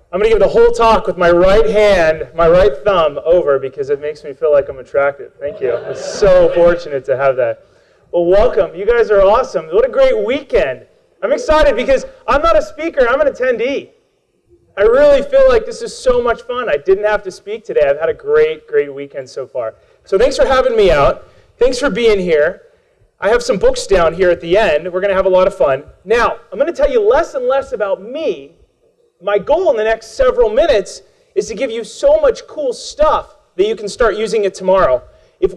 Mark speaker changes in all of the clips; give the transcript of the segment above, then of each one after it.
Speaker 1: I'm going to give the whole talk with my right hand, my right thumb over because it makes me feel like I'm attractive. Thank you. I'm so fortunate to have that. Well, welcome. You guys are awesome. What a great weekend. I'm excited because I'm not a speaker. I'm an attendee. I really feel like this is so much fun. I didn't have to speak today. I've had a great weekend so far. So thanks for having me out. Thanks for being here. I have some books down here at the end. We're going to have a lot of fun. Now, I'm going to tell you less and less about me. My goal in the next several minutes is to give you so much cool stuff that you can start using it tomorrow. If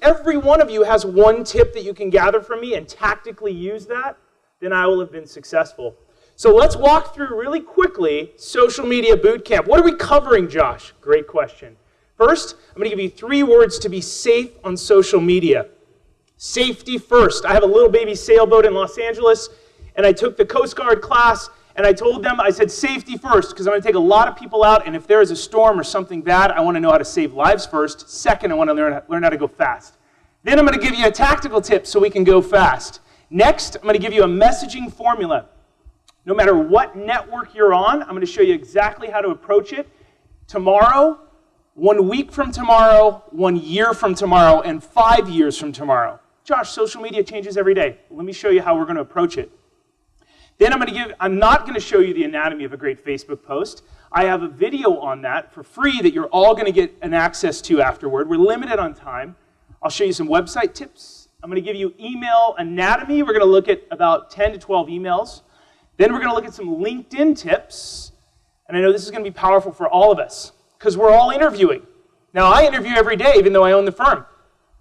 Speaker 1: every one of you has one tip that you can gather from me and tactically use that, then I will have been successful. So let's walk through really quickly social media boot camp. What are we covering, Josh? Great question. First, I'm going to give you 3 words to be safe on social media. Safety first. I have a little baby sailboat in Los Angeles, and I took the Coast Guard class. And I told them, I said, safety first, because I'm going to take a lot of people out, and if there is a storm or something bad, I want to know how to save lives first. Second, I want to learn how to go fast. Then I'm going to give you a tactical tip so we can go fast. Next, I'm going to give you a messaging formula. No matter what network you're on, I'm going to show you exactly how to approach it. Tomorrow, 1 week from tomorrow, 1 year from tomorrow, and 5 years from tomorrow. Josh, social media changes every day. Let me show you how we're going to approach it. Then I'm not going to show you the anatomy of a great Facebook post. I have a video on that for free that you're all going to get an access to afterward. We're limited on time. I'll show you some website tips. I'm going to give you email anatomy. We're going to look at about 10 to 12 emails. Then we're going to look at some LinkedIn tips. And I know this is going to be powerful for all of us because we're all interviewing. Now, I interview every day, even though I own the firm.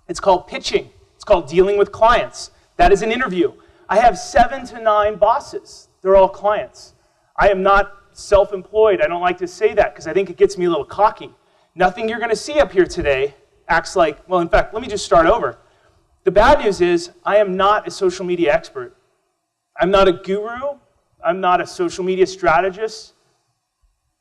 Speaker 1: It's called pitching. It's called dealing with clients. That is an interview. I have 7 to 9 bosses. They're all clients. I am not self-employed. I don't like to say that because I think it gets me a little cocky. Nothing you're going to see up here today acts like, well, in fact, let me just start over. The bad news is I am not a social media expert. I'm not a guru. I'm not a social media strategist.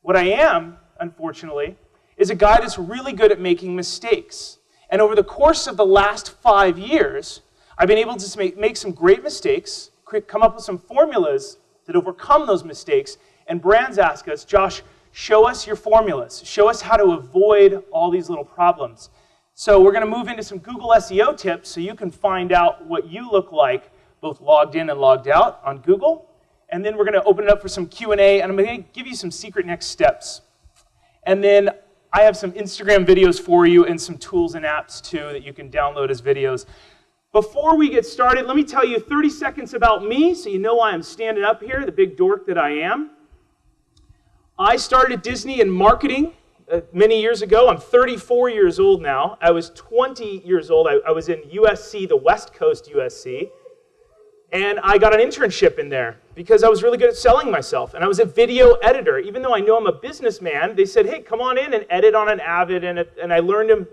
Speaker 1: What I am, unfortunately, is a guy that's really good at making mistakes. And over the course of the last 5 years, I've been able to make some great mistakes, come up with some formulas that overcome those mistakes, and brands ask us, Josh, show us your formulas. Show us how to avoid all these little problems. So we're going to move into some Google SEO tips so you can find out what you look like, both logged in and logged out on Google. And then we're going to open it up for some Q&A, and I'm going to give you some secret next steps. And then I have some Instagram videos for you and some tools and apps, too, that you can download as videos. Before we get started, let me tell you 30 seconds about me so you know why I'm standing up here, the big dork that I am. I started at Disney in marketing many years ago. I'm 34 years old now. I was 20 years old. I was in USC, the West Coast USC, and I got an internship in there because I was really good at selling myself, and I was a video editor. Even though I know I'm a businessman, they said, hey, come on in and edit on an Avid, and I learned them.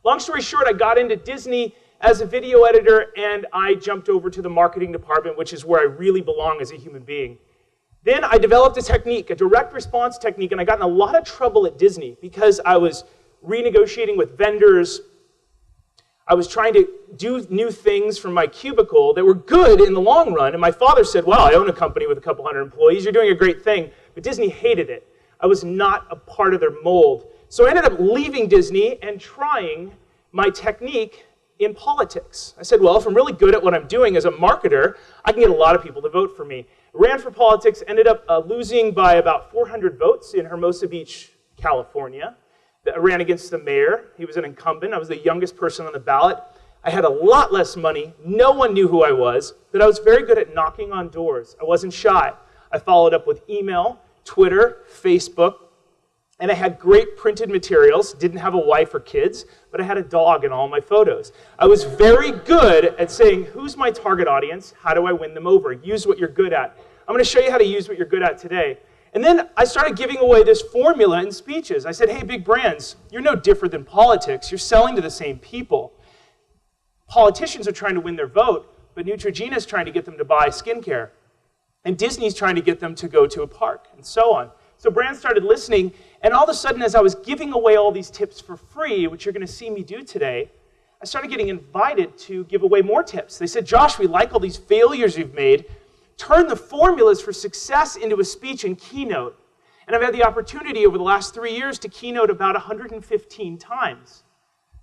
Speaker 1: Long story short, I got into Disney as a video editor, and I jumped over to the marketing department, which is where I really belong as a human being. Then I developed a technique, a direct response technique, and I got in a lot of trouble at Disney because I was renegotiating with vendors. I was trying to do new things from my cubicle that were good in the long run, and my father said, wow, I own a company with a couple hundred employees. You're doing a great thing. But Disney hated it. I was not a part of their mold. So I ended up leaving Disney and trying my technique in politics. I said, well, if I'm really good at what I'm doing as a marketer, I can get a lot of people to vote for me. Ran for politics, ended up losing by about 400 votes in Hermosa Beach, California. I ran against the mayor. He was an incumbent. I was the youngest person on the ballot. I had a lot less money. No one knew who I was, but I was very good at knocking on doors. I wasn't shy. I followed up with email, Twitter, Facebook, and I had great printed materials. Didn't have a wife or kids, but I had a dog in all my photos. I was very good at saying, who's my target audience? How do I win them over? Use what you're good at. I'm going to show you how to use what you're good at today. And then I started giving away this formula in speeches. I said, hey, big brands, you're no different than politics. You're selling to the same people. Politicians are trying to win their vote, but Neutrogena is trying to get them to buy skincare. And Disney's trying to get them to go to a park, and so on. So brands started listening, and all of a sudden, as I was giving away all these tips for free, which you're going to see me do today, I started getting invited to give away more tips. They said, Josh, we like all these failures you've made. Turn the formulas for success into a speech and keynote.
Speaker 2: And I've had the opportunity over the last 3 years to keynote about 115 times.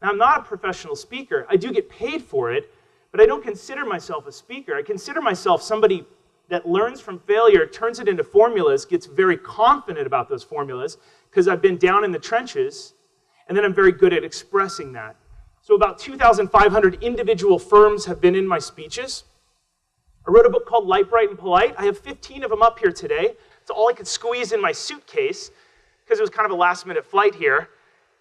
Speaker 2: Now, I'm not a professional speaker. I do get paid for it, but I don't consider myself a speaker. I consider myself somebody that learns from failure, turns it into formulas, gets very confident about those formulas, because I've been down in the trenches, and then I'm very good at expressing that. So about 2,500 individual firms have been in my speeches. I wrote a book called Light, Bright, and Polite. I have 15 of them up here today. It's all I could squeeze in my suitcase, because it was kind of a last-minute flight here.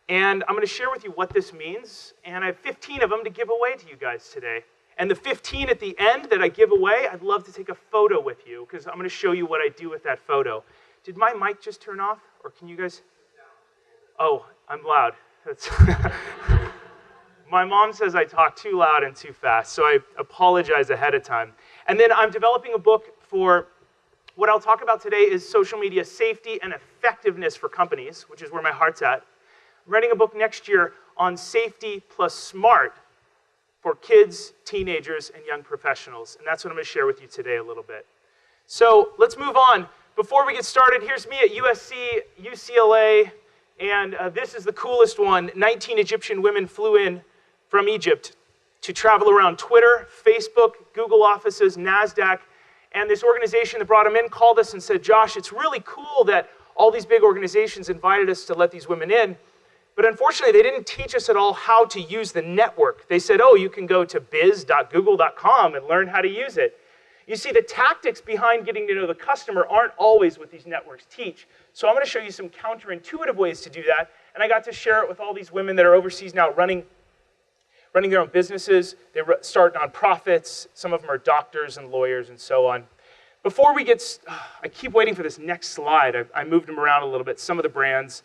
Speaker 2: And I'm going to share with you what this means, and I have 15 of them to give away to you guys today. And the 15 at the end that I give away, I'd love to take a photo with you, because I'm going to show you what I do with that photo. Did my mic just turn off, or can you guys? Oh, I'm loud. That's My mom says I talk too loud and too fast, so I apologize ahead of time. And then I'm developing a book for what I'll talk about today is social media safety and effectiveness for companies, which is where my heart's at. I'm writing a book next year on safety plus smart for kids, teenagers, and young professionals. And that's what I'm going to share with you today a little bit. So let's move on. Before we get started, here's me at USC, UCLA, and this is the coolest one. 19 Egyptian women flew in from Egypt to travel around Twitter, Facebook, Google offices, NASDAQ, and this organization that brought them in called us and said, Josh, it's really cool that all these big organizations invited us to let these women in, but unfortunately they didn't teach us at all how to use the network. They said, oh, you can go to biz.google.com and learn how to use it. You see, the tactics behind getting to know the customer aren't always what these networks teach. So I'm going to show you some counterintuitive ways to do that, and I got to share it with all these women that are overseas now running their own businesses. They start nonprofits. Some of them are doctors and lawyers and so on. Before we get, I keep waiting for this next slide. I moved them around a little bit, some of the brands.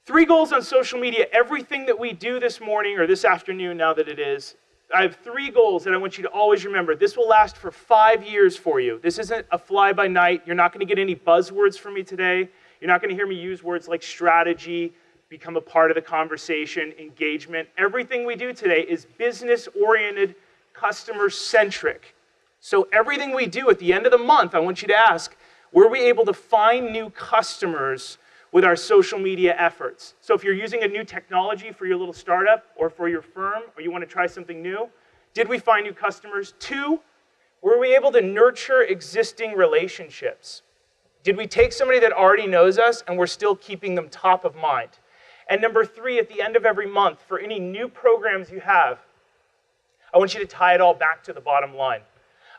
Speaker 2: 3 goals on social media. Everything that we do this morning or this afternoon, now that it is, I have 3 goals that I want you to always remember. This will last for 5 years for you. This isn't a fly-by-night. You're not going to get any buzzwords from me today. You're not going to hear me use words like strategy, become a part of the conversation, engagement. Everything we do today is business-oriented, customer-centric. So everything we do at the end of the month, I want you to ask, were we able to find new customers with our social media efforts? So if you're using a new technology for your little startup or for your firm, or you want to try something new, did we find new customers? 2, were we able to nurture existing relationships? Did we take somebody that already knows us and we're still keeping them top of mind? And number 3, at the end of every month, for any new programs you have, I want you to tie it all back to the bottom line.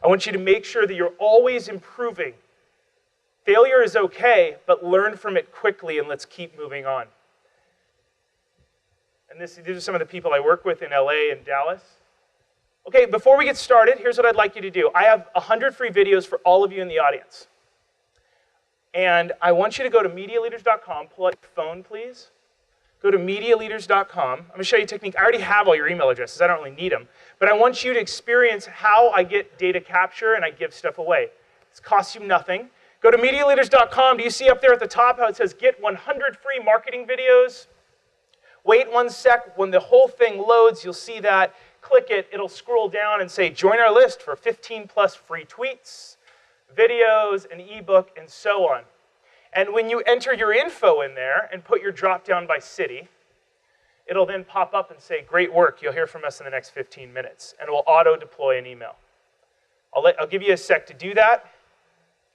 Speaker 2: I want you to make sure that you're always improving. Failure is okay, but learn from it quickly and let's keep moving on. And these are some of the people I work with in LA and Dallas. Okay, before we get started, here's what I'd like you to do. I have 100 free videos for all of you in the audience. And I want you to go to MediaLeaders.com, pull out your phone, please. Go to MediaLeaders.com. I'm going to show you a technique. I already have all your email addresses. I don't really need them. But I want you to experience how I get data capture and I give stuff away. It costs you nothing. Go to MediaLeaders.com. Do you see up there at the top how it says get 100 free marketing videos? Wait 1 sec. When the whole thing loads, you'll see that. Click it. It'll scroll down and say join our list for 15 plus free tweets, videos, an ebook, and so on. And when you enter your info in there and put your drop down by city, it'll then pop up and say, great work, you'll hear from us in the next 15 minutes. And it will auto-deploy an email. I'll give you a sec to do that,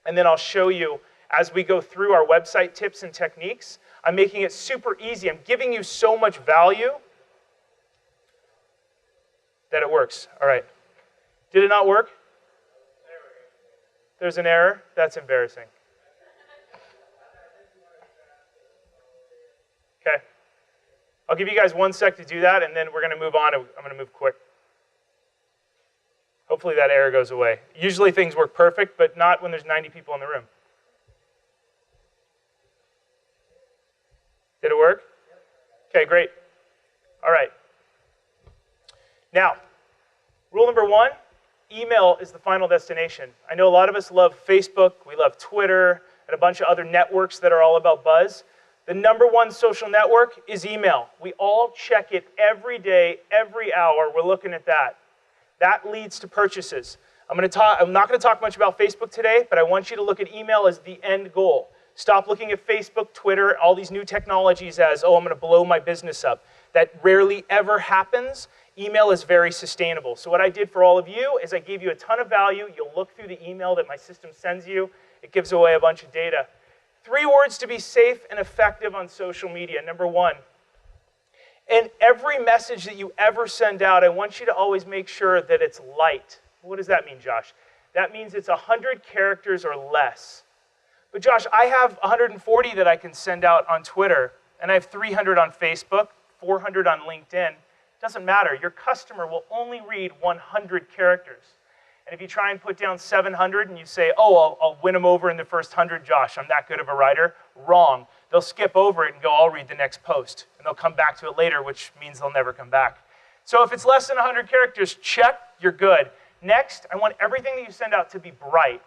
Speaker 2: and then I'll show you as we go through our website tips and techniques. I'm making it super easy. I'm giving you so much value that it works. All right. Did it not work? There's an error? That's embarrassing. Okay. I'll give you guys 1 sec to do that, and then we're going to move on. I'm going to move quick. Hopefully that error goes away. Usually things work perfect, but not when there's 90 people in the room. Did it work? Okay, great. All right. Now, rule number 1, email is the final destination. I know a lot of us love Facebook, we love Twitter, and a bunch of other networks that are all about buzz. The number 1 social network is email. We all check it every day, every hour. We're looking at that. That leads to purchases. I'm not going to talk much about Facebook today, but I want you to look at email as the end goal. Stop looking at Facebook, Twitter, all these new technologies as, oh, I'm going to blow my business up. That rarely ever happens. Email is very sustainable. So what I did for all of you is I gave you a ton of value. You'll look through the email that my system sends you. It gives away a bunch of data. 3 words to be safe and effective on social media. Number 1, in every message that you ever send out, I want you to always make sure that it's light. What does that mean, Josh? That means it's 100 characters or less. But Josh, I have 140 that I can send out on Twitter, and I have 300 on Facebook, 400 on LinkedIn. Doesn't matter. Your customer will only read 100 characters. And if you try and put down 700 and you say, oh, I'll win them over in the first 100, Josh, I'm that good of a writer, wrong. They'll skip over it and go, I'll read the next post. And they'll come back to it later, which means they'll never come back. So if it's less than 100 characters, check, you're good. Next, I want everything that you send out to be bright.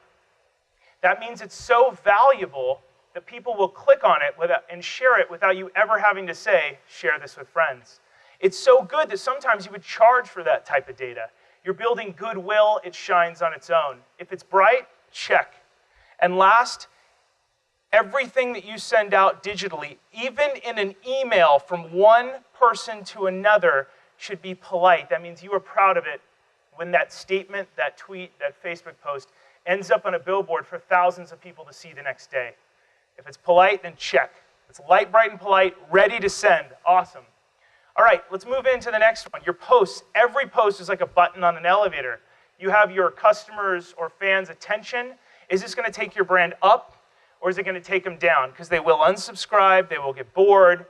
Speaker 2: That means it's so valuable that people will click on it and share it without you ever having to say, share this with friends. It's so good that sometimes you would charge for that type of data. You're building goodwill, it shines on its own. If it's bright, check. And last, everything that you send out digitally, even in an email from one person to another, should be polite. That means you are proud of it when that statement, that tweet, that Facebook post ends up on a billboard for thousands of people to see the next day. If it's polite, then check. It's light, bright, and polite, ready to send. Awesome. All right, let's move into the next one. Your posts. Every post is like a button on an elevator. You have your customers' or fans' attention. Is this going to take your brand up, or is it going to take them down? Because they will unsubscribe, they will get bored.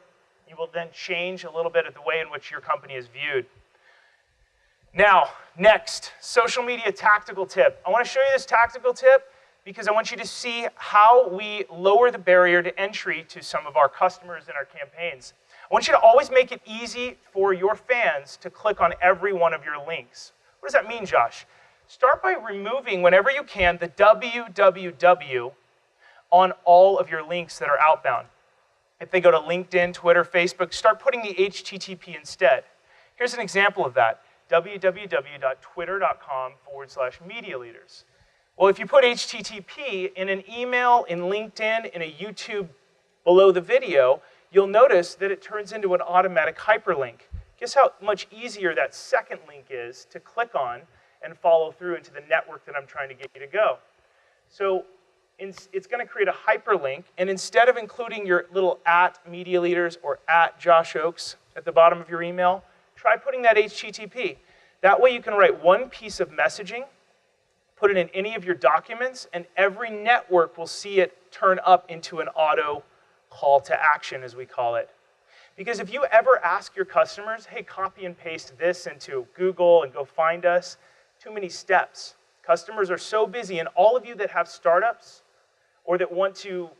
Speaker 2: You will then change a little bit of the way in which your company is viewed. Now, next, social media tactical tip. I want to show you this tactical tip because I want you to see how we lower the barrier to entry to some of our customers in our campaigns. I want you to always make it easy for your fans to click on every one of your links. What does that mean, Josh? Start by removing, whenever you can, the www on all of your links that are outbound. If they go to LinkedIn, Twitter, Facebook, start putting the HTTP instead. Here's an example of that. www.twitter.com/media leaders. Well, if you put HTTP in an email, in LinkedIn, in a YouTube below the video, you'll notice that it turns into an automatic hyperlink. Guess how much easier that second link is to click on and follow through into the network that I'm trying to get you to go. So it's going to create a hyperlink, and instead of including your little @media leaders or @Josh Ochs at the bottom of your email, try putting that HTTP. That way you can write one piece of messaging, put it in any of your documents, and every network will see it turn up into an auto call to action, as we call it. Because if you ever ask your customers, hey, copy and paste this into Google and go find us, too many steps. Customers are so busy, and all of you that have startups or that want to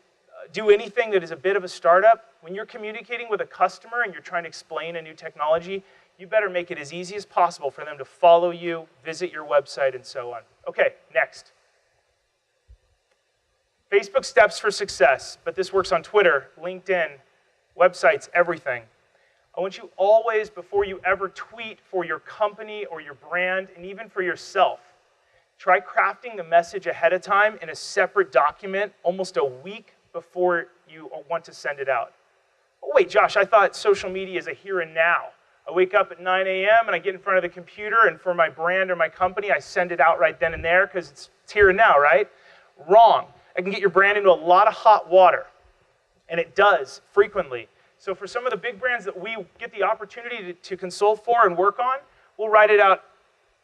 Speaker 2: do anything that is a bit of a startup, when you're communicating with a customer and you're trying to explain a new technology, you better make it as easy as possible for them to follow you, visit your website, and so on. Okay, next. Facebook steps for success, but this works on Twitter, LinkedIn, websites, everything. I want you always, before you ever tweet for your company or your brand, and even for yourself, try crafting the message ahead of time in a separate document almost a week before you want to send it out. Oh, wait, Josh, I thought social media is a here and now. I wake up at 9 a.m. and I get in front of the computer, and for my brand or my company, I send it out right then and there because it's here and now, right? Wrong. I can get your brand into a lot of hot water, and it does frequently. So for some of the big brands that we get the opportunity to consult for and work on, we'll write it out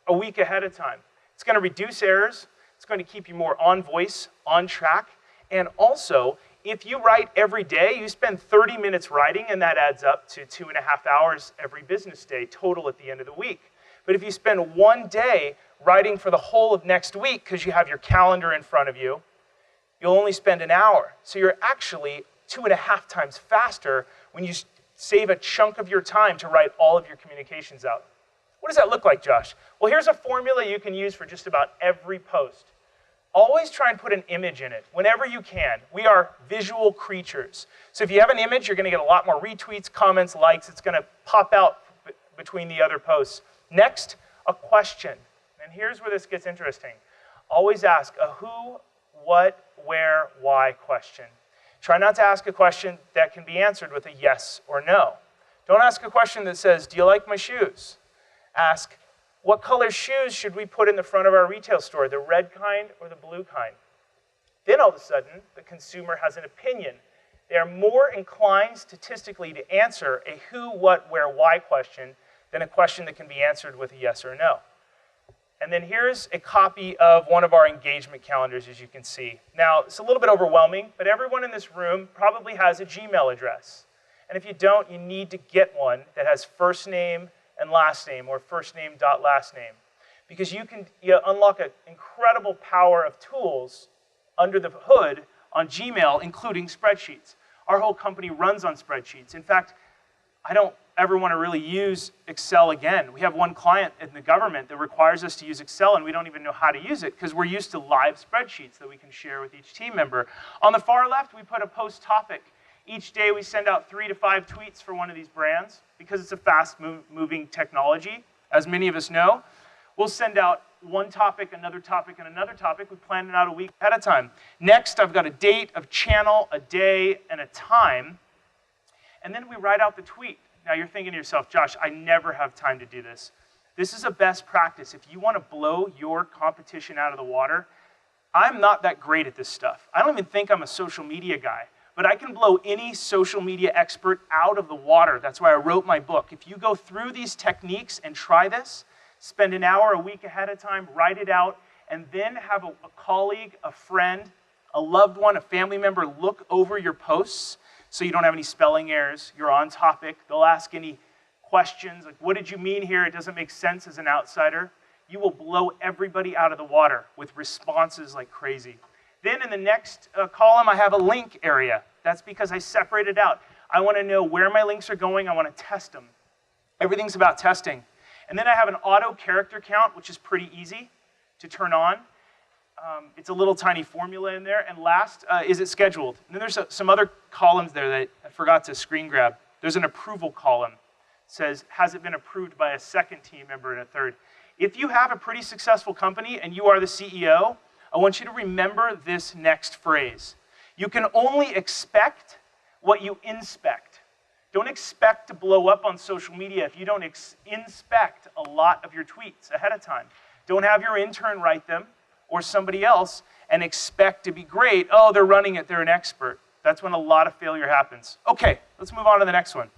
Speaker 2: a week ahead of time. It's going to reduce errors. It's going to keep you more on voice, on track, and also, if you write every day, you spend 30 minutes writing, and that adds up to 2.5 hours every business day total at the end of the week. But if you spend one day writing for the whole of next week because you have your calendar in front of you, you'll only spend an hour. So you're actually 2.5 times faster when you save a chunk of your time to write all of your communications out. What does that look like, Josh? Well, here's a formula you can use for just about every post. Always try and put an image in it whenever you can. We are visual creatures. So if you have an image, you're going to get a lot more retweets, comments, likes. It's going to pop out between the other posts. Next, a question. And here's where this gets interesting. Always ask a who, what, where, why question. Try not to ask a question that can be answered with a yes or no. Don't ask a question that says, do you like my shoes? Ask, what color shoes should we put in the front of our retail store, the red kind or the blue kind? Then all of a sudden, the consumer has an opinion. They are more inclined statistically to answer a who, what, where, why question than a question that can be answered with a yes or no. And then here's a copy of one of our engagement calendars, as you can see. Now, it's a little bit overwhelming, but everyone in this room probably has a Gmail address. And if you don't, you need to get one that has first name and last name, or first name dot last name. Because you unlock an incredible power of tools under the hood on Gmail, including spreadsheets. Our whole company runs on spreadsheets. In fact, I don't ever want to really use Excel again. We have one client in the government that requires us to use Excel, and we don't even know how to use it because we're used to live spreadsheets that we can share with each team member. On the far left, we put a post topic. Each day, we send out 3 to 5 tweets for one of these brands because it's a fast-moving technology, as many of us know. We'll send out one topic, and another topic. We plan it out a week at a time. Next, I've got a date, a channel, a day, and a time. And then we write out the tweet. Now you're thinking to yourself, Josh, I never have time to do this. This is a best practice. If you want to blow your competition out of the water, I'm not that great at this stuff. I don't even think I'm a social media guy, but I can blow any social media expert out of the water. That's why I wrote my book. If you go through these techniques and try this, spend an hour a week ahead of time, write it out, and then have a colleague, a friend, a loved one, a family member look over your posts so you don't have any spelling errors, you're on topic. They'll ask any questions, like, what did you mean here? It doesn't make sense as an outsider. You will blow everybody out of the water with responses like crazy. Then in the next column, I have a link area. That's because I separated out. I want to know where my links are going. I want to test them. Everything's about testing. And then I have an auto character count, which is pretty easy to turn on. It's a little tiny formula in there. And last, is it scheduled? And then there's some other columns there that I forgot to screen grab. There's an approval column. It says, has it been approved by a second team member and a third? If you have a pretty successful company and you are the CEO, I want you to remember this next phrase. You can only expect what you inspect. Don't expect to blow up on social media if you don't inspect a lot of your tweets ahead of time. Don't have your intern write them or somebody else and expect to be great. Oh, they're running it, they're an expert. That's when a lot of failure happens. Okay, let's move on to the next one.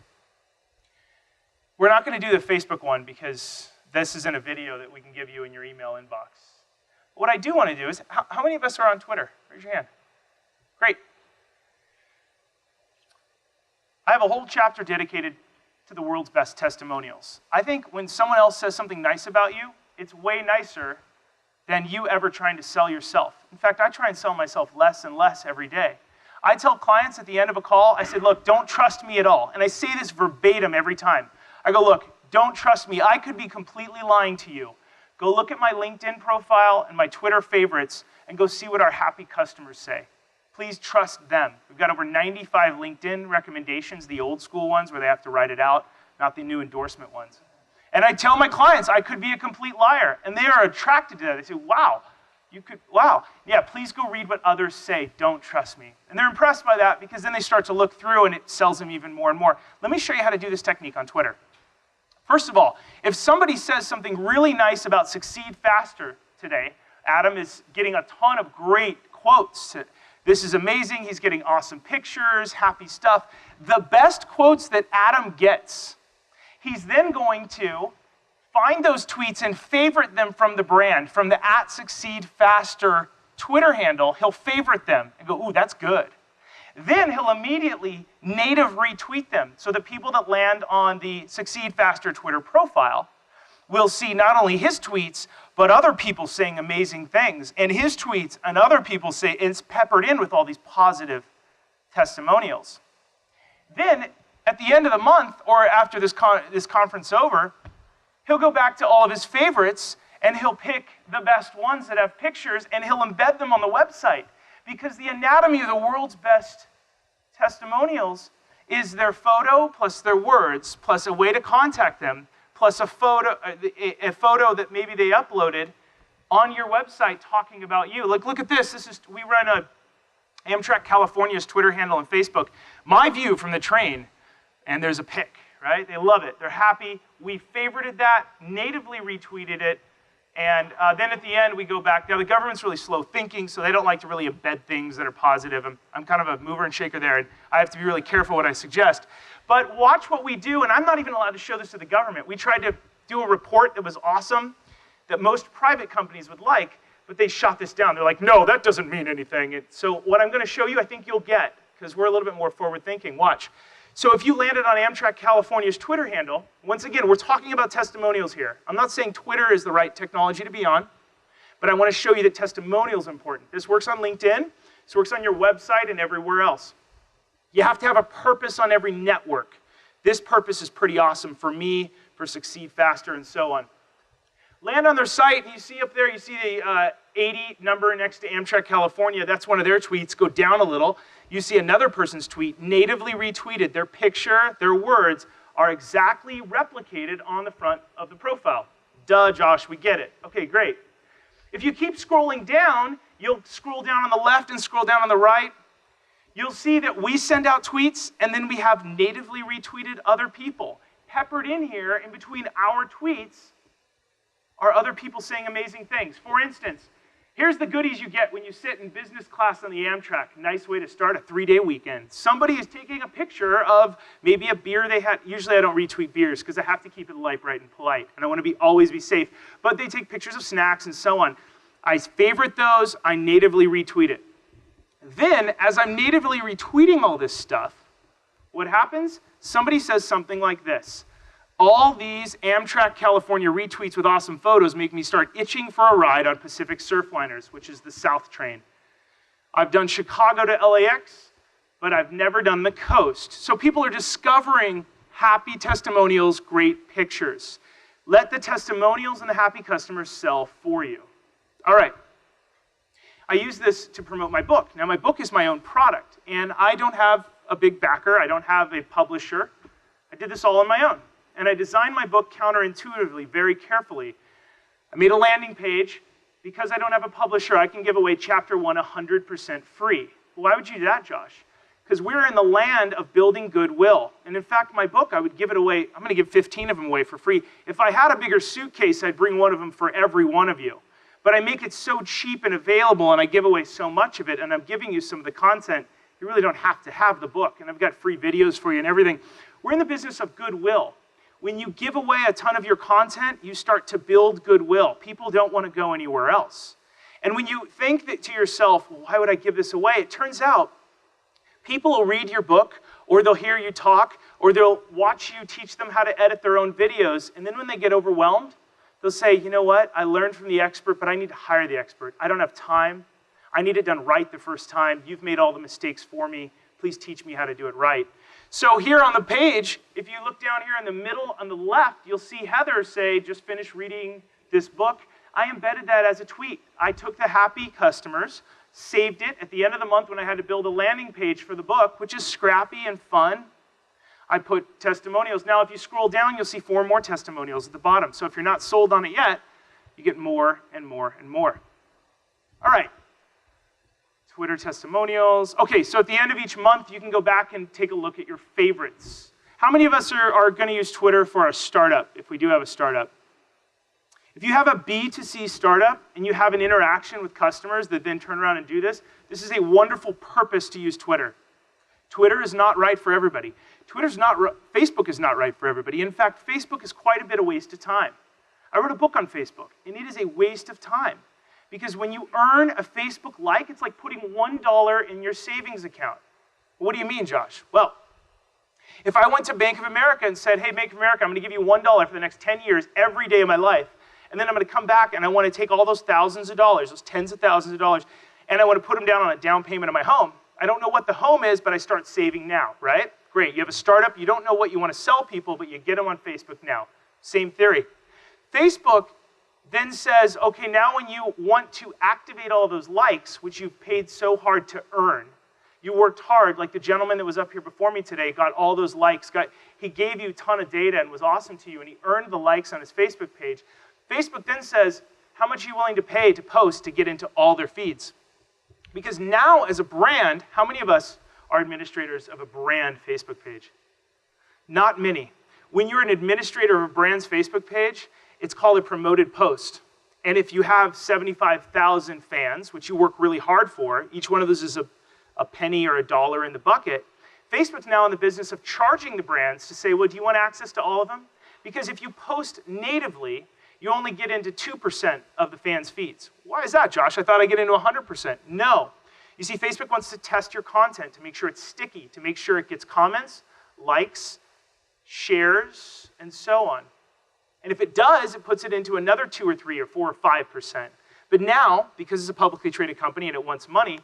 Speaker 2: We're not going to do the Facebook one because this isn't a video that we can give you in your email inbox. What I do want to do is, how many of us are on Twitter? Raise your hand. Great. I have a whole chapter dedicated to the world's best testimonials. I think when someone else says something nice about you, it's way nicer than you ever trying to sell yourself. In fact, I try and sell myself less and less every day. I tell clients at the end of a call, I say, look, don't trust me at all. And I say this verbatim every time. I go, look, don't trust me. I could be completely lying to you. Go look at my LinkedIn profile and my Twitter favorites and go see what our happy customers say. Please trust them. We've got over 95 LinkedIn recommendations, the old school ones where they have to write it out, not the new endorsement ones. And I tell my clients I could be a complete liar, and they are attracted to that. They say, wow, wow. Yeah, please go read what others say. Don't trust me. And they're impressed by that because then they start to look through and it sells them even more and more. Let me show you how to do this technique on Twitter. First of all, if somebody says something really nice about Succeed Faster today, Adam is getting a ton of great quotes. This is amazing. He's getting awesome pictures, happy stuff. The best quotes that Adam gets, he's then going to find those tweets and favorite them from the brand, from the @SucceedFaster Twitter handle. He'll favorite them and go, ooh, that's good. Then he'll immediately native retweet them so that people that land on the Succeed Faster Twitter profile will see not only his tweets, but other people saying amazing things. And his tweets and other people say it's peppered in with all these positive testimonials. Then at the end of the month or after this conference over, he'll go back to all of his favorites and he'll pick the best ones that have pictures and he'll embed them on the website. Because the anatomy of the world's best testimonials is their photo plus their words plus a way to contact them plus a photo that maybe they uploaded on your website talking about you. Like, look at this. We run Amtrak California's Twitter handle and Facebook. My view from the train, and there's a pic, right? They love it. They're happy. We favorited that, natively retweeted it, and then at the end we go back. Now the government's really slow thinking, so they don't like to really embed things that are positive. I'm kind of a mover and shaker there, and I have to be really careful what I suggest. But watch what we do, and I'm not even allowed to show this to the government. We tried to do a report that was awesome, that most private companies would like, but they shot this down. They're like, no, that doesn't mean anything. And so what I'm going to show you, I think you'll get, because we're a little bit more forward thinking. Watch. So if you landed on Amtrak California's Twitter handle, once again, we're talking about testimonials here. I'm not saying Twitter is the right technology to be on, but I want to show you that testimonials are important. This works on LinkedIn. This works on your website and everywhere else. You have to have a purpose on every network. This purpose is pretty awesome for me, for Succeed Faster, and so on. Land on their site, and you see up there, you see the 80 number next to Amtrak California. That's one of their tweets. Go down a little. You see another person's tweet, natively retweeted. Their picture, their words are exactly replicated on the front of the profile. Duh, Josh, we get it. Okay, great. If you keep scrolling down, you'll scroll down on the left and scroll down on the right. You'll see that we send out tweets, and then we have natively retweeted other people. Peppered in here, in between our tweets, are other people saying amazing things. For instance, here's the goodies you get when you sit in business class on the Amtrak. Nice way to start a 3-day weekend. Somebody is taking a picture of maybe a beer they had. Usually I don't retweet beers because I have to keep it light, bright, and polite, and I want to always be safe. But they take pictures of snacks and so on. I favorite those. I natively retweet it. Then, as I'm natively retweeting all this stuff, what happens? Somebody says something like this. All these Amtrak California retweets with awesome photos make me start itching for a ride on Pacific Surfliners, which is the South train. I've done Chicago to LAX, but I've never done the coast. So people are discovering happy testimonials, great pictures. Let the testimonials and the happy customers sell for you. All right. I use this to promote my book. Now, my book is my own product, and I don't have a big backer. I don't have a publisher. I did this all on my own. And I designed my book counterintuitively, very carefully. I made a landing page. Because I don't have a publisher, I can give away chapter 1 100% free. Why would you do that, Josh? Because we're in the land of building goodwill. And in fact, my book, I would give it away. I'm going to give 15 of them away for free. If I had a bigger suitcase, I'd bring one of them for every one of you. But I make it so cheap and available, and I give away so much of it, and I'm giving you some of the content. You really don't have to have the book, and I've got free videos for you and everything. We're in the business of goodwill. When you give away a ton of your content, you start to build goodwill. People don't want to go anywhere else. And when you think that to yourself, well, why would I give this away? It turns out people will read your book, or they'll hear you talk, or they'll watch you teach them how to edit their own videos, and then when they get overwhelmed, they'll say, you know what, I learned from the expert, but I need to hire the expert. I don't have time. I need it done right the first time. You've made all the mistakes for me. Please teach me how to do it right. So here on the page, if you look down here in the middle on the left, you'll see Heather say, just finished reading this book. I embedded that as a tweet. I took the happy customers, saved it at the end of the month when I had to build a landing page for the book, which is scrappy and fun. I put testimonials. Now, if you scroll down, you'll see 4 more testimonials at the bottom. So if you're not sold on it yet, you get more and more and more. All right. Twitter testimonials. Okay, so at the end of each month, you can go back and take a look at your favorites. How many of us are going to use Twitter for our startup, if we do have a startup? If you have a B2C startup and you have an interaction with customers that then turn around and do this, this is a wonderful purpose to use Twitter. Twitter is not right for everybody. Facebook is not right for everybody. In fact, Facebook is quite a bit of waste of time. I wrote a book on Facebook, and it is a waste of time. Because when you earn a Facebook like, it's like putting $1 in your savings account. What do you mean, Josh? Well, if I went to Bank of America and said, hey, Bank of America, I'm going to give you $1 for the next 10 years every day of my life, and then I'm going to come back and I want to take all those thousands of dollars, those tens of thousands of dollars, and I want to put them down on a down payment of my home. I don't know what the home is, but I start saving now, right? Great. You have a startup. You don't know what you want to sell people, but you get them on Facebook now. Same theory. Facebook then says, okay, now when you want to activate all those likes, which you've paid so hard to earn, you worked hard, like the gentleman that was up here before me today, got all those likes, he gave you a ton of data and was awesome to you, and he earned the likes on his Facebook page. Facebook then says, how much are you willing to pay to post to get into all their feeds? Because now, as a brand, how many of us are administrators of a brand Facebook page? Not many. When you're an administrator of a brand's Facebook page, it's called a promoted post. And if you have 75,000 fans, which you work really hard for, each one of those is a penny or a dollar in the bucket, Facebook's now in the business of charging the brands to say, well, do you want access to all of them? Because if you post natively, you only get into 2% of the fans' feeds. Why is that, Josh? I thought I get into 100%. No. You see, Facebook wants to test your content to make sure it's sticky, to make sure it gets comments, likes, shares, and so on. And if it does, it puts it into another 2 or 3 or 4 or 5%. But now, because it's a publicly traded company and it wants money,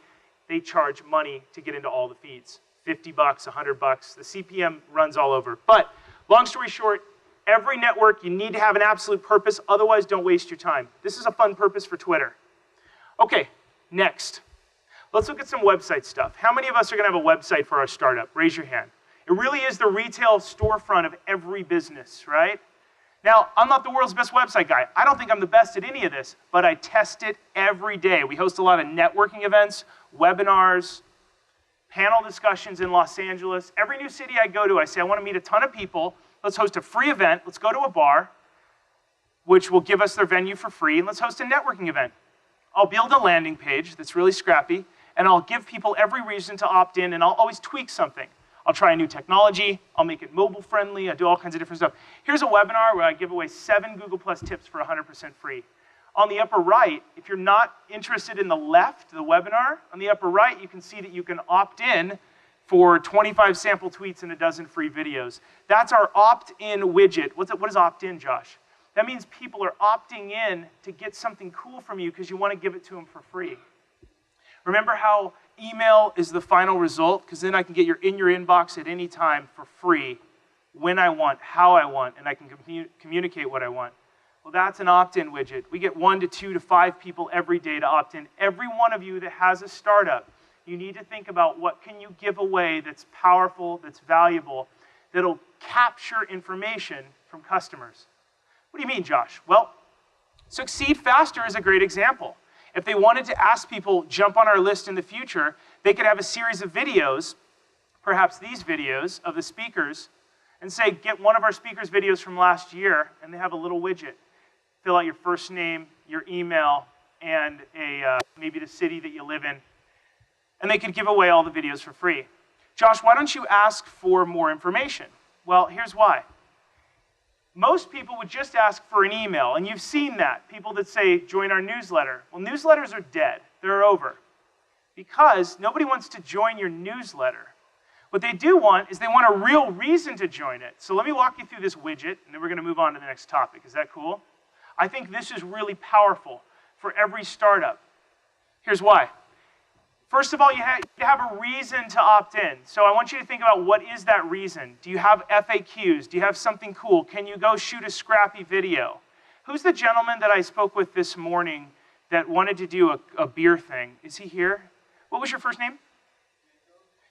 Speaker 2: they charge money to get into all the feeds. $50, $100, the CPM runs all over. But long story short, every network, you need to have an absolute purpose, otherwise don't waste your time. This is a fun purpose for Twitter. Okay, next. Let's look at some website stuff. How many of us are gonna have a website for our startup? Raise your hand. It really is the retail storefront of every business, right? Now, I'm not the world's best website guy. I don't think I'm the best at any of this, but I test it every day. We host a lot of networking events, webinars, panel discussions in Los Angeles. Every new city I go to, I say, I want to meet a ton of people. Let's host a free event. Let's go to a bar, which will give us their venue for free, and let's host a networking event. I'll build a landing page that's really scrappy, and I'll give people every reason to opt in, and I'll always tweak something. I'll try a new technology. I'll make it mobile friendly. I do all kinds of different stuff. Here's a webinar where I give away 7 Google Plus tips for 100% free. On the upper right, if you're not interested in the left, the webinar, on the upper right, you can see that you can opt in for 25 sample tweets and a dozen free videos. That's our opt-in widget. What is opt-in, Josh? That means people are opting in to get something cool from you because you want to give it to them for free. Remember how email is the final result? Because then I can get in your inbox at any time for free, when I want, how I want, and I can communicate what I want. Well, that's an opt-in widget. We get 1 to 2 to 5 people every day to opt in. Every one of you that has a startup, you need to think about what can you give away that's powerful, that's valuable, that'll capture information from customers. What do you mean, Josh? Well, Succeed Faster is a great example. If they wanted to ask people, jump on our list in the future, they could have a series of videos, perhaps these videos of the speakers, and say, get one of our speakers' videos from last year, and they have a little widget. Fill out your first name, your email, and maybe the city that you live in. And they could give away all the videos for free. Josh, why don't you ask for more information? Well, here's why. Most people would just ask for an email, and you've seen that. People that say, join our newsletter. Well, newsletters are dead. They're over. Because nobody wants to join your newsletter. What they do want is they want a real reason to join it. So let me walk you through this widget, and then we're going to move on to the next topic. Is that cool? I think this is really powerful for every startup. Here's why. First of all, you have a reason to opt in. So I want you to think about what is that reason. Do you have FAQs? Do you have something cool? Can you go shoot a scrappy video? Who's the gentleman that I spoke with this morning that wanted to do a beer thing? Is he here? What was your first name?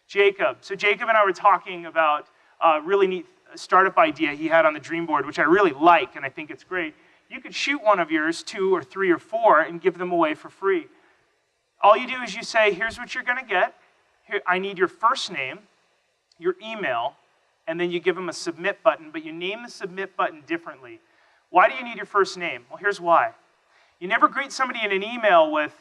Speaker 2: Jacob. So Jacob and I were talking about a really neat startup idea he had on the dream board, which I really like, and I think it's great. You could shoot one of yours, 2 or 3 or 4, and give them away for free. All you do is you say, here's what you're going to get. Here, I need your first name, your email, and then you give them a submit button, but you name the submit button differently. Why do you need your first name? Well, here's why. You never greet somebody in an email with,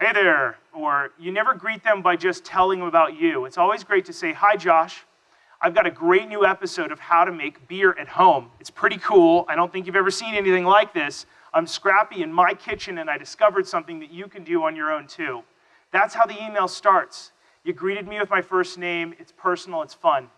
Speaker 2: hey there, or you never greet them by just telling them about you. It's always great to say, hi, Josh. I've got a great new episode of how to make beer at home. It's pretty cool. I don't think you've ever seen anything like this. I'm scrappy in my kitchen, and I discovered something that you can do on your own, too. That's how the email starts. You greeted me with my first name. It's personal. It's fun.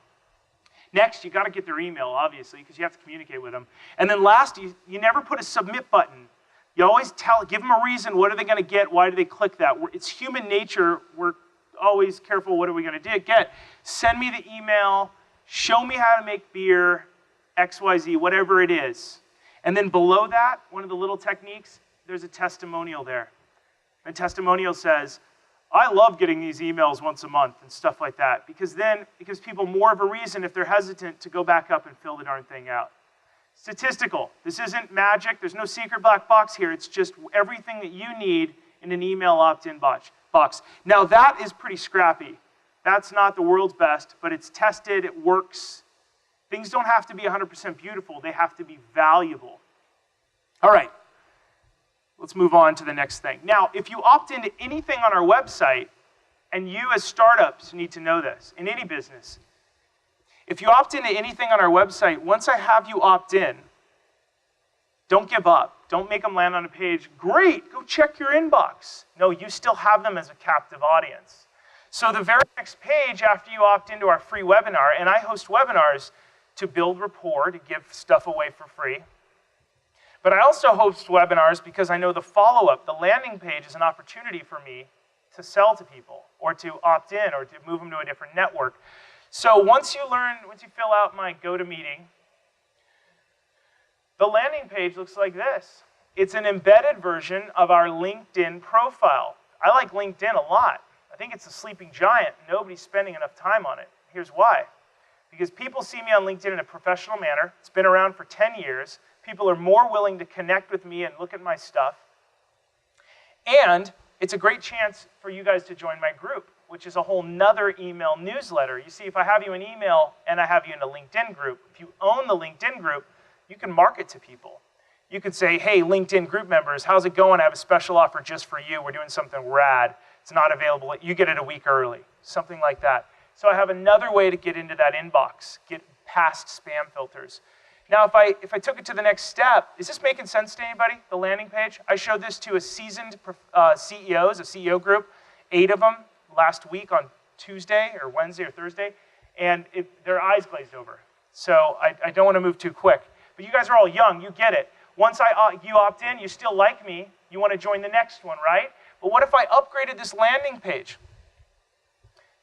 Speaker 2: Next, you got to get their email, obviously, because you have to communicate with them. And then last, you never put a submit button. You always give them a reason. What are they going to get? Why do they click that? It's human nature. We're always careful. What are we going to get? Send me the email. Show me how to make beer, XYZ, whatever it is. And then below that, one of the little techniques, there's a testimonial there. A testimonial says, I love getting these emails once a month and stuff like that, because then it gives people more of a reason, if they're hesitant, to go back up and fill the darn thing out. Statistical. This isn't magic. There's no secret black box here. It's just everything that you need in an email opt-in box. Now that is pretty scrappy. That's not the world's best, but it's tested, it works. Things don't have to be 100% beautiful, they have to be valuable. All right, let's move on to the next thing. Now, if you opt into anything on our website, and you as startups need to know this, in any business, if you opt into anything on our website, once I have you opt in, don't give up. Don't make them land on a page. Great, go check your inbox. No, you still have them as a captive audience. So the very next page after you opt into our free webinar, and I host webinars to build rapport, to give stuff away for free. But I also host webinars because I know the follow-up, the landing page, is an opportunity for me to sell to people or to opt in or to move them to a different network. So once you fill out my GoToMeeting, the landing page looks like this. It's an embedded version of our LinkedIn profile. I like LinkedIn a lot. I think it's a sleeping giant. Nobody's spending enough time on it. Here's why. Because people see me on LinkedIn in a professional manner. It's been around for 10 years. People are more willing to connect with me and look at my stuff. And it's a great chance for you guys to join my group, which is a whole nother email newsletter. You see, if I have you an email and I have you in a LinkedIn group, if you own the LinkedIn group, you can market to people. You could say, hey, LinkedIn group members, how's it going? I have a special offer just for you. We're doing something rad. It's not available. You get it a week early, something like that. So I have another way to get into that inbox, get past spam filters. Now, if I took it to the next step, is this making sense to anybody, the landing page? I showed this to a seasoned CEOs, a CEO group, 8 of them last week on Tuesday or Wednesday or Thursday, and their eyes glazed over. So I don't want to move too quick. But you guys are all young, you get it. Once you opt in, you still like me, you want to join the next one, right? But what if I upgraded this landing page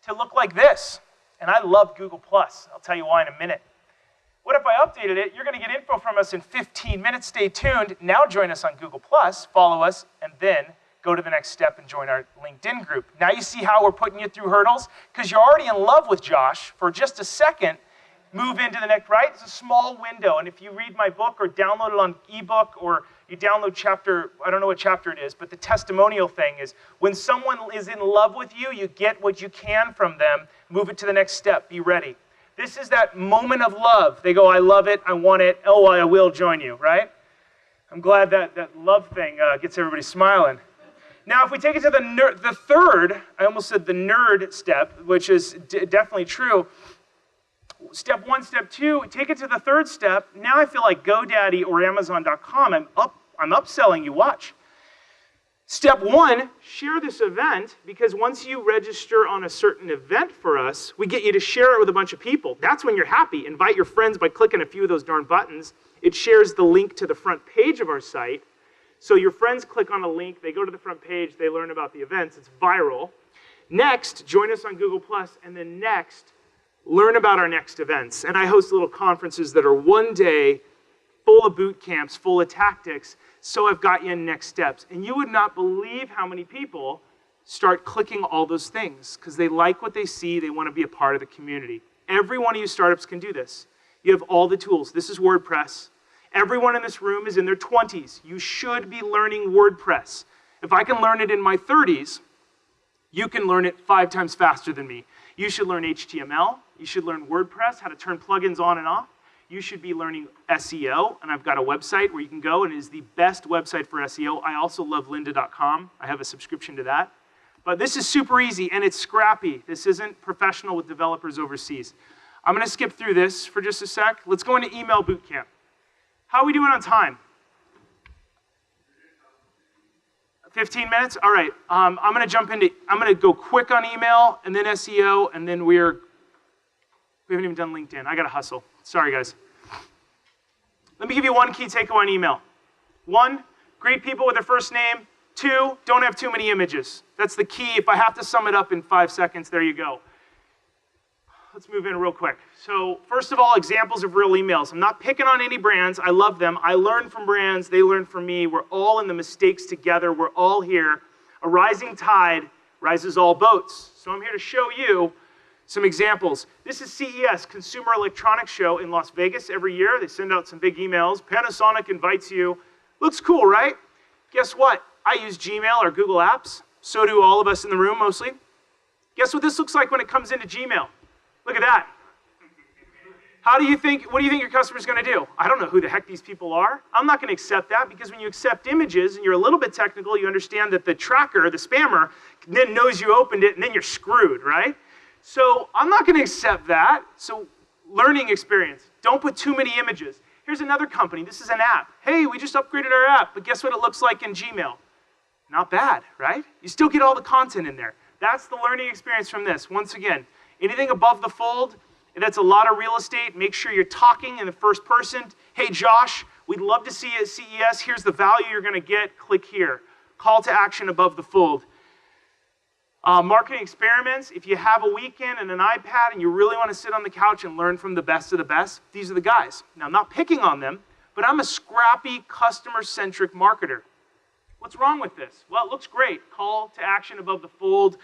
Speaker 2: to look like this? And I love Google+. I'll tell you why in a minute. What if I updated it? You're going to get info from us in 15 minutes. Stay tuned. Now join us on Google+, follow us, and then go to the next step and join our LinkedIn group. Now you see how we're putting you through hurdles? Because you're already in love with Josh. For just a second, move into the next, right? It's a small window. And if you read my book or download it on ebook or you download chapter, I don't know what chapter it is, but the testimonial thing is when someone is in love with you, you get what you can from them, move it to the next step, be ready. This is that moment of love. They go, I love it, I want it, oh, I will join you, right? I'm glad that love thing gets everybody smiling. Now, if we take it to the third, I almost said the nerd step, which is definitely true. Step 1, step 2, take it to the third step. Now I feel like GoDaddy or Amazon.com, I'm upselling you, watch. Step 1, share this event, because once you register on a certain event for us, we get you to share it with a bunch of people. That's when you're happy. Invite your friends by clicking a few of those darn buttons. It shares the link to the front page of our site. So your friends click on a link, they go to the front page, they learn about the events, it's viral. Next, join us on Google+, and then next, learn about our next events. And I host little conferences that are one day, full of boot camps, full of tactics, so I've got you in next steps. And you would not believe how many people start clicking all those things because they like what they see, they want to be a part of the community. Every one of you startups can do this. You have all the tools. This is WordPress. Everyone in this room is in their 20s. You should be learning WordPress. If I can learn it in my 30s, you can learn it 5 times faster than me. You should learn HTML. You should learn WordPress, how to turn plugins on and off. You should be learning SEO, and I've got a website where you can go, and it is the best website for SEO. I also love lynda.com. I have a subscription to that. But this is super easy, and it's scrappy. This isn't professional with developers overseas. I'm going to skip through this for just a sec. Let's go into email bootcamp. How are we doing on time? 15 minutes? All right. I'm going to go quick on email, and then SEO, and then we haven't even done LinkedIn. I got to hustle. Sorry, guys. Let me give you one key takeaway on email. 1, greet people with their first name. 2, don't have too many images. That's the key. If I have to sum it up in 5 seconds, there you go. Let's move in real quick. So first of all, examples of real emails. I'm not picking on any brands. I love them. I learn from brands. They learn from me. We're all in the mistakes together. We're all here. A rising tide rises all boats. So I'm here to show you some examples. This is CES, Consumer Electronics Show in Las Vegas every year. They send out some big emails. Panasonic invites you. Looks cool, right? Guess what? I use Gmail or Google Apps. So do all of us in the room, mostly. Guess what this looks like when it comes into Gmail? Look at that. What do you think your customer's going to do? I don't know who the heck these people are. I'm not going to accept that, because when you accept images and you're a little bit technical, you understand that the tracker, the spammer, then knows you opened it, and then you're screwed, right? So I'm not going to accept that. So learning experience. Don't put too many images. Here's another company. This is an app. Hey, we just upgraded our app, but guess what it looks like in Gmail? Not bad, right? You still get all the content in there. That's the learning experience from this. Once again, anything above the fold, that's a lot of real estate. Make sure you're talking in the first person. Hey, Josh, we'd love to see you at CES. Here's the value you're going to get. Click here. Call to action above the fold. Marketing experiments. If you have a weekend and an iPad and you really want to sit on the couch and learn from the best of the best, these are the guys. Now, I'm not picking on them, but I'm a scrappy, customer-centric marketer. What's wrong with this? Well, it looks great. Call to action above the fold.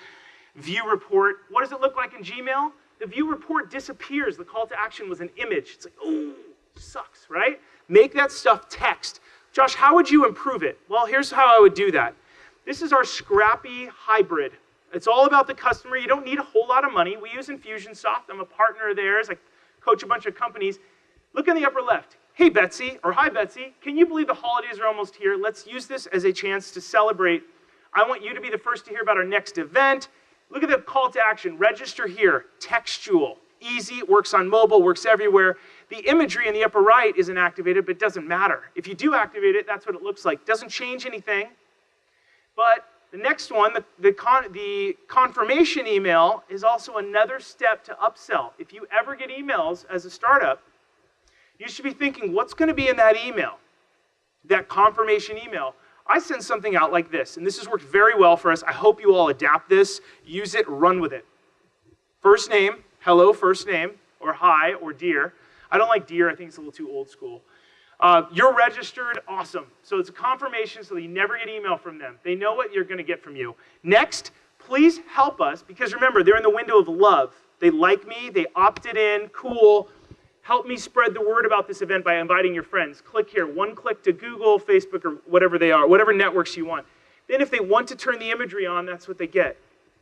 Speaker 2: View report. What does it look like in Gmail? The view report disappears. The call to action was an image. It's like, oh, sucks, right? Make that stuff text. Josh, how would you improve it? Well, here's how I would do that. This is our scrappy hybrid. It's all about the customer. You don't need a whole lot of money. We use Infusionsoft. I'm a partner of theirs. I coach a bunch of companies. Look in the upper left. Hey, Betsy, or hi, Betsy. Can you believe the holidays are almost here? Let's use this as a chance to celebrate. I want you to be the first to hear about our next event. Look at the call to action. Register here. Textual. Easy. It works on mobile. Works everywhere. The imagery in the upper right isn't activated, but it doesn't matter. If you do activate it, that's what it looks like. Doesn't change anything. But the next one, the confirmation email, is also another step to upsell. If you ever get emails as a startup, you should be thinking, what's going to be in that email? That confirmation email. I send something out like this, and this has worked very well for us. I hope you all adapt this, use it, run with it. First name, hello, first name, or hi, or dear. I don't like dear. I think it's a little too old school. You're registered, awesome. So it's a confirmation so that you never get email from them. They know what you're going to get from you. Next, please help us, because remember, they're in the window of love. They like me, they opted in, cool. Help me spread the word about this event by inviting your friends. Click here, one click to Google, Facebook, or whatever they are, whatever networks you want. Then if they want to turn the imagery on, that's what they get.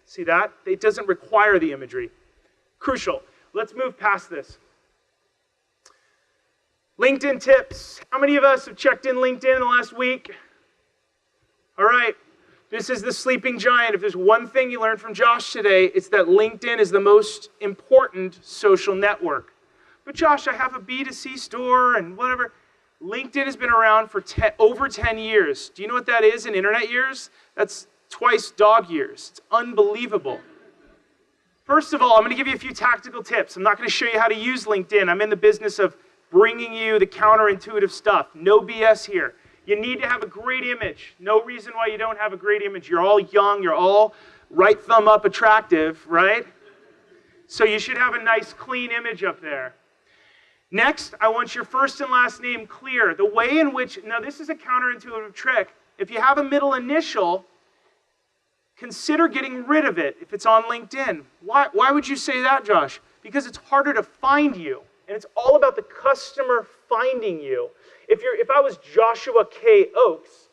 Speaker 2: See that? It doesn't require the imagery. Crucial. Let's move past this. LinkedIn tips. How many of us have checked in LinkedIn in the last week? All right. This is the sleeping giant. If there's one thing you learned from Josh today, it's that LinkedIn is the most important social network. But Josh, I have a B2C store and whatever. LinkedIn has been around for over 10 years. Do you know what that is in internet years? That's twice dog years. It's unbelievable. First of all, I'm going to give you a few tactical tips. I'm not going to show you how to use LinkedIn. I'm in the business of bringing you the counterintuitive stuff. No BS here. You need to have a great image. No reason why you don't have a great image. You're all young. You're all right thumb up attractive, right? So you should have a nice, clean image up there. Next, I want your first and last name clear. The way in which, now this is a counterintuitive trick. If you have a middle initial, consider getting rid of it if it's on LinkedIn. Why would you say that, Josh? Because it's harder to find you. And it's all about the customer finding you. If I was Joshua K. Ochs,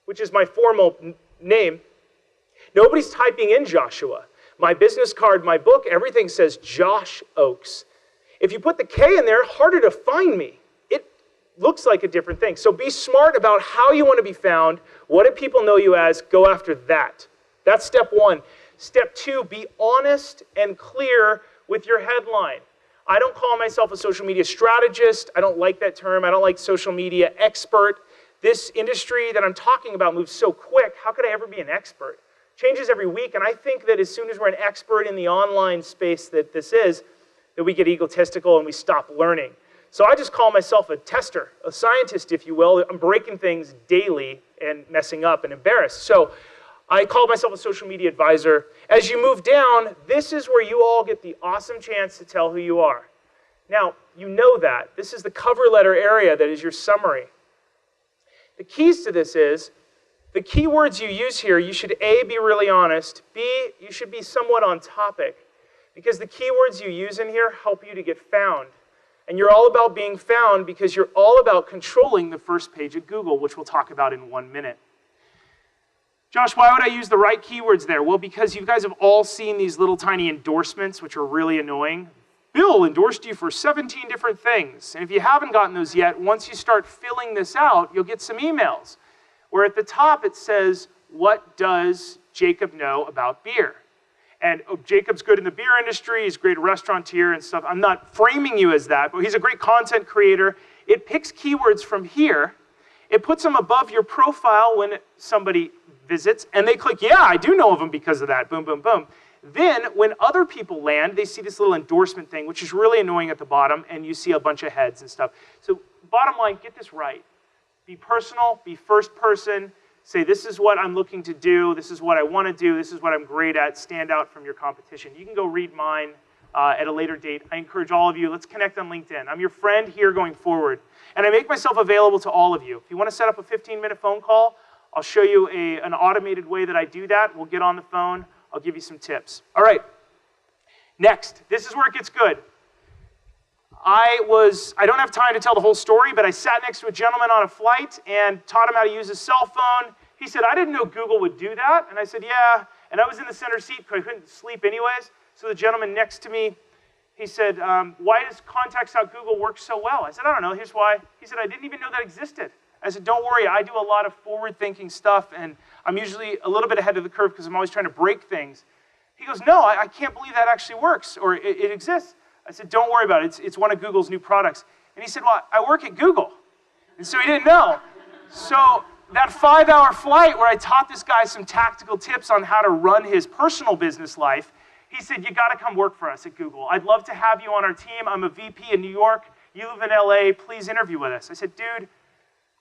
Speaker 2: which is my formal name, nobody's typing in Joshua. My business card, my book, everything says Josh Ochs. If you put the K in there, harder to find me. It looks like a different thing. So be smart about how you want to be found. What do people know you as? Go after that. That's step one. Step two, be honest and clear with your headline. I don't call myself a social media strategist. I don't like that term. I don't like social media expert. This industry that I'm talking about moves so quick. How could I ever be an expert? Changes every week, and I think that as soon as we're an expert in the online space that this is, that we get egotistical and we stop learning. So I just call myself a tester, a scientist, if you will. I'm breaking things daily and messing up and embarrassed. So I call myself a social media advisor. As you move down, this is where you all get the awesome chance to tell who you are. Now, you know that. This is the cover letter area that is your summary. The keys to this is, the keywords you use here, you should A, be really honest. B, you should be somewhat on topic. Because the keywords you use in here help you to get found. And you're all about being found because you're all about controlling the first page of Google, which we'll talk about in 1 minute. Josh, why would I use the right keywords there? Well, because you guys have all seen these little tiny endorsements, which are really annoying. Bill endorsed you for 17 different things. And if you haven't gotten those yet, once you start filling this out, you'll get some emails where at the top it says, what does Jacob know about beer? And Jacob's good in the beer industry, he's a great restaurateur and stuff. I'm not framing you as that, but he's a great content creator. It picks keywords from here, it puts them above your profile when somebody visits, and they click, yeah, I do know of them because of that, boom, boom, boom. Then, when other people land, they see this little endorsement thing, which is really annoying at the bottom, and you see a bunch of heads and stuff. So, bottom line, get this right. Be personal, be first person, say this is what I'm looking to do, this is what I want to do, this is what I'm great at, stand out from your competition. You can go read mine at a later date. I encourage all of you, let's connect on LinkedIn. I'm your friend here going forward. And I make myself available to all of you. If you want to set up a 15-minute phone call, I'll show you an automated way that I do that. We'll get on the phone. I'll give you some tips. All right. Next, this is where it gets good. I don't have time to tell the whole story, but I sat next to a gentleman on a flight and taught him how to use his cell phone. He said, I didn't know Google would do that. And I said, yeah. And I was in the center seat because I couldn't sleep anyways. So the gentleman next to me, he said, why does contacts.google work so well? I said, I don't know. Here's why. He said, I didn't even know that existed. I said, don't worry, I do a lot of forward-thinking stuff, and I'm usually a little bit ahead of the curve because I'm always trying to break things. He goes, no, I can't believe that actually works, or it exists. I said, don't worry about it. It's one of Google's new products. And he said, well, I work at Google. And so he didn't know. So that 5-hour flight where I taught this guy some tactical tips on how to run his personal business life, he said, you got to come work for us at Google. I'd love to have you on our team. I'm a VP in New York. You live in LA. Please interview with us. I said, dude,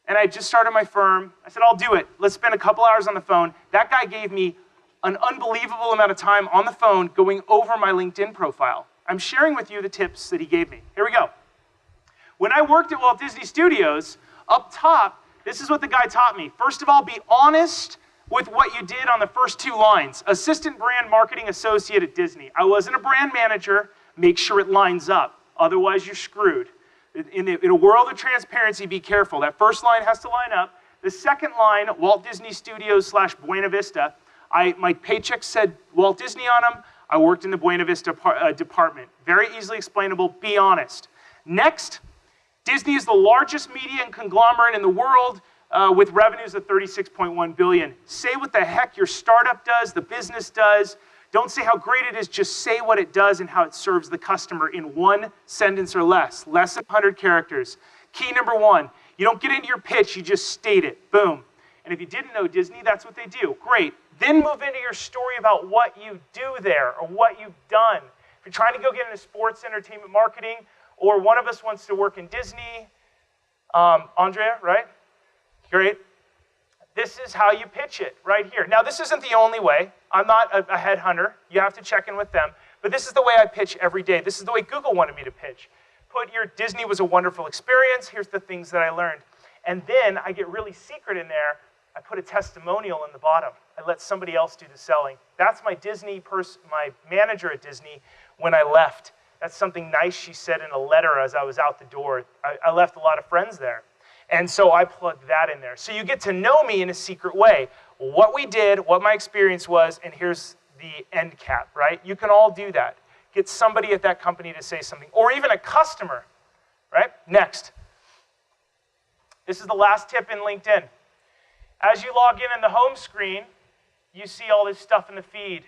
Speaker 2: and I just started my firm. I said, I'll do it. Let's spend a couple hours on the phone. That guy gave me an unbelievable amount of time on the phone going over my LinkedIn profile. I'm sharing with you the tips that he gave me. Here we go. When I worked at Walt Disney Studios, up top, this is what the guy taught me. First of all, be honest with what you did on the first 2 lines. Assistant brand marketing associate at Disney. I wasn't a brand manager. Make sure it lines up. Otherwise, you're screwed. In a world of transparency, be careful. That first line has to line up. The second line, Walt Disney Studios / Buena Vista, my paycheck said Walt Disney on them. I worked in the Buena Vista department. Very easily explainable. Be honest. Next, Disney is the largest media and conglomerate in the world with revenues of $36.1 billion. Say what the heck your startup does, the business does. Don't say how great it is, just say what it does and how it serves the customer in 1 sentence or less than 100 characters. Key number 1, you don't get into your pitch, you just state it, boom. And if you didn't know Disney, that's what they do, great. Then move into your story about what you do there or what you've done. If you're trying to go get into sports entertainment marketing, or one of us wants to work in Disney, Andrea, right? Great. This is how you pitch it right here. Now, this isn't the only way. I'm not a headhunter. You have to check in with them. But this is the way I pitch every day. This is the way Google wanted me to pitch. Put your Disney was a wonderful experience. Here's the things that I learned. And then I get really secret in there. I put a testimonial in the bottom. I let somebody else do the selling. That's my my manager at Disney when I left. That's something nice she said in a letter as I was out the door. I left a lot of friends there. And so I plugged that in there. So you get to know me in a secret way. What we did, what my experience was, and here's the end cap, right? You can all do that. Get somebody at that company to say something, or even a customer, right? Next. This is the last tip in LinkedIn. As you log in the home screen, you see all this stuff in the feed.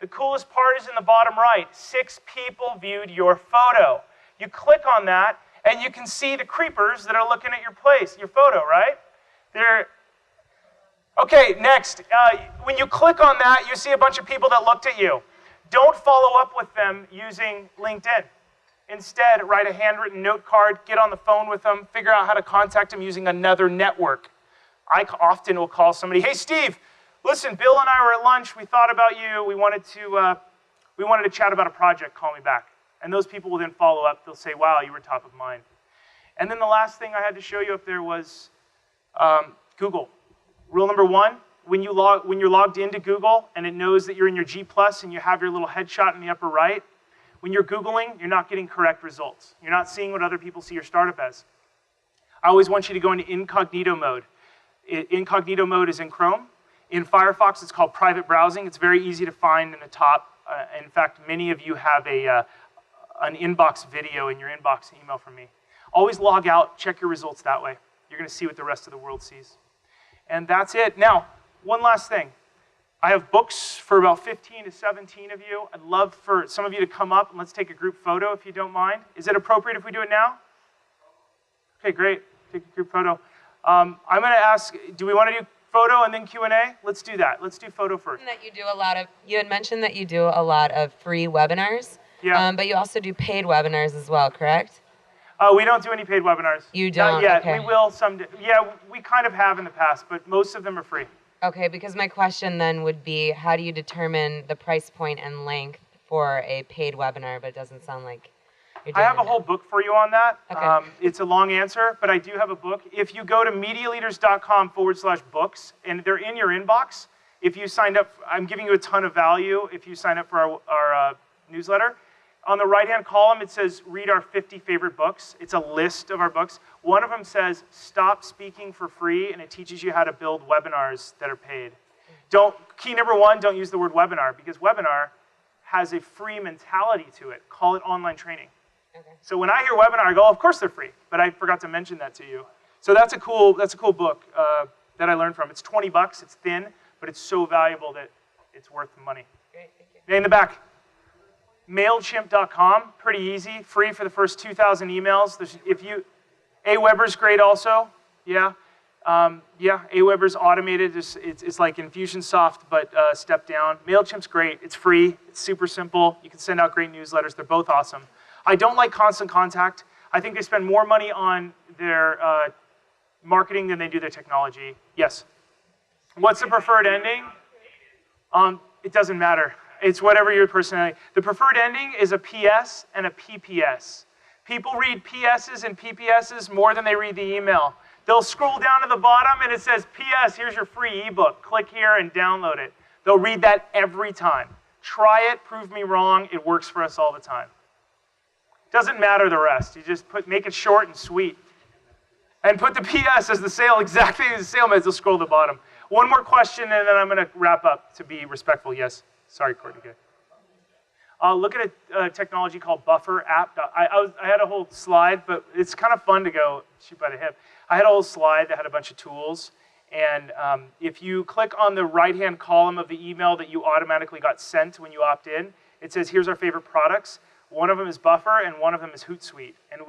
Speaker 2: The coolest part is in the bottom right. 6 people viewed your photo. You click on that, and you can see the creepers that are looking at your photo, right? Okay, next. When you click on that, you see a bunch of people that looked at you. Don't follow up with them using LinkedIn. Instead, write a handwritten note card, get on the phone with them, figure out how to contact them using another network. I often will call somebody, hey, Steve, listen, Bill and I were at lunch. We thought about you. We wanted to chat about a project. Call me back. And those people will then follow up. They'll say, wow, you were top of mind. And then the last thing I had to show you up there was Google. Rule number 1, when you're logged into Google and it knows that you're in your G+ and you have your little headshot in the upper right, when you're Googling, you're not getting correct results. You're not seeing what other people see your startup as. I always want you to go into incognito mode. Incognito mode is in Chrome. In Firefox, it's called private browsing. It's very easy to find in the top. In fact, many of you have an inbox video in your inbox email from me. Always log out, check your results that way. You're going to see what the rest of the world sees. And that's it. Now, one last thing. I have books for about 15 to 17 of you. I'd love for some of you to come up and let's take a group photo if you don't mind. Is it appropriate if we do it now? Okay, great. Take a group photo. I'm going to ask, do we want to do photo and then Q&A? Let's do that. Let's do photo first.
Speaker 3: You had mentioned that you do a lot of free webinars, but you also do paid webinars as well, correct?
Speaker 2: We don't do any paid webinars.
Speaker 3: You don't?
Speaker 2: Not yet.
Speaker 3: Okay.
Speaker 2: We will someday. Yeah, we kind of have in the past, but most of them are free.
Speaker 3: Okay, because my question then would be, how do you determine the price point and length for a paid webinar, but it doesn't sound like you're doing
Speaker 2: I have a whole book for you on that.
Speaker 3: Okay.
Speaker 2: It's a long answer, but I do have a book. If you go to medialeaders.com/books, and they're in your inbox, if you signed up, I'm giving you a ton of value if you sign up for our newsletter. On the right-hand column, it says, read our 50 favorite books. It's a list of our books. One of them says, stop speaking for free, and it teaches you how to build webinars that are paid. Key number one, don't use the word webinar, because webinar has a free mentality to it. Call it online training.
Speaker 3: Okay.
Speaker 2: So when I hear webinar, I go, of course they're free, but I forgot to mention that to you. So that's a cool book that I learned from. It's $20, it's thin, but it's so valuable that it's worth the money.
Speaker 3: Great, thank you.
Speaker 2: In the back. Mailchimp.com, pretty easy, free for the first 2,000 emails. Aweber's great also, yeah. Aweber's automated, it's like Infusionsoft, but step down. MailChimp's great, it's free, it's super simple. You can send out great newsletters, they're both awesome. I don't like Constant Contact. I think they spend more money on their marketing than they do their technology. Yes? What's the preferred ending? It doesn't matter. It's whatever your personality. The preferred ending is a PS and a PPS. People read PSs and PPSs more than they read the email. They'll scroll down to the bottom and it says, PS, here's your free ebook. Click here and download it. They'll read that every time. Try it, prove me wrong. It works for us all the time. Doesn't matter the rest. You just make it short and sweet. And put the PS as the sale, exactly as the sale message. They'll scroll to the bottom. One more question and then I'm going to wrap up to be respectful. Yes? Sorry, Courtney. Look at a technology called Buffer app. I had a whole slide, but it's kind of fun to go shoot by the hip. I had a whole slide that had a bunch of tools. And if you click on the right-hand column of the email that you automatically got sent when you opt in, it says, here's our favorite products. One of them is Buffer, and one of them is Hootsuite. And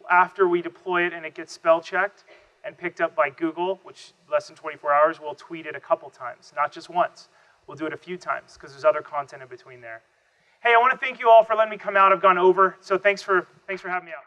Speaker 2: after we deploy it and it gets spell checked and picked up by Google, which less than 24 hours, we'll tweet it a couple times, not just once. We'll do it a few times because there's other content in between there. Hey, I want to thank you all for letting me come out. I've gone over, so thanks for having me out.